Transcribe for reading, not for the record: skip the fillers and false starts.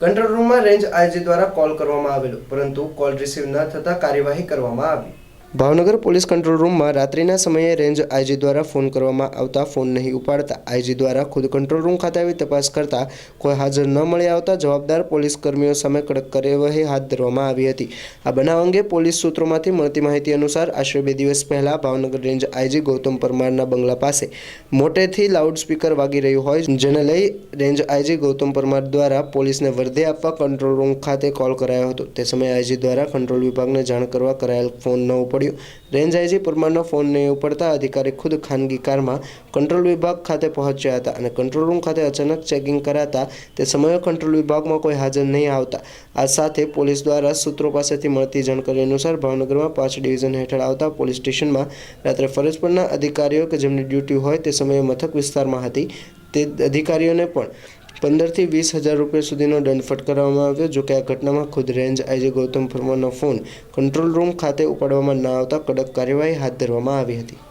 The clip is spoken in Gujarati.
કંટ્રોલ રૂમમાં રેન્જ આઈજી દ્વારા કોલ કરવામાં આવેલો, પરંતુ કોલ રિસીવ ન થતાં કાર્યવાહી કરવામાં આવી। ભાવનગર પોલીસ કંટ્રોલ રૂમમાં રાત્રિના સમયે રેન્જ આઈજી દ્વારા ફોન કરવામાં આવતા ફોન નહીં ઉપાડતા આઈજી દ્વારા ખુદ કંટ્રોલ રૂમ ખાતે આવી તપાસ કરતા કોઈ હાજર ન મળી આવતા જવાબદાર પોલીસ કર્મીઓ સામે કડક કાર્યવાહી હાથ ધરવામાં આવી હતી। આ બનાવ અંગે પોલીસ સૂત્રોમાંથી મળતી માહિતી અનુસાર આશરે 2 દિવસ પહેલા ભાવનગર રેન્જ આઈજી ગૌતમ પરમારના બંગલા પાસે મોટેથી લાઉડસ્પીકર વાગી રહ્યું હોય, જેને લઈ રેન્જ આઈજી ગૌતમ પરમાર દ્વારા પોલીસને વર્દી આપવા કંટ્રોલ રૂમ ખાતે કોલ કરાયો હતો। તે સમયે આઈજી દ્વારા કંટ્રોલ વિભાગને જાણ કરવા કરાયેલ ફોન ન ઉપાડ્યો। રેન્જ આઈજી પરમારનો ફોન નહીં ઉપડતા અધિકારી ખુદ ખાનગી કારમાં કંટ્રોલ વિભાગ ખાતે પહોંચ્યા હતા અને કંટ્રોલ રૂમ ખાતે અચાનક ચેકિંગ કરાતા તે સમયે કંટ્રોલ વિભાગમાં કોઈ હાજર નહીં આવતા આ સાથે પોલીસ દ્વારા સૂત્રો પાસેથી મળતી જાણકારી અનુસાર ભાવનગરમાં 5 ડિવિઝન હેઠળ આવતા પોલીસ સ્ટેશનમાં રાત્રે ફરજ પરના અધિકારીઓ કે જેમની ડ્યુટી હોય તે સમયે મથક વિસ્તારમાં હતી તે અધિકારીઓને પણ 15 થી 20 હજાર રૂપિયા સુધીનો દંડ ફટકારવામાં આવ્યો। જોકે આ ઘટનામાં ખુદ રેન્જ આઈજી ગૌતમ પરમારનો ફોન કંટ્રોલ રૂમ ખાતે ઉપાડવામાં ન આવતા કડક કાર્યવાહી હાથ ધરવામાં આવી હતી।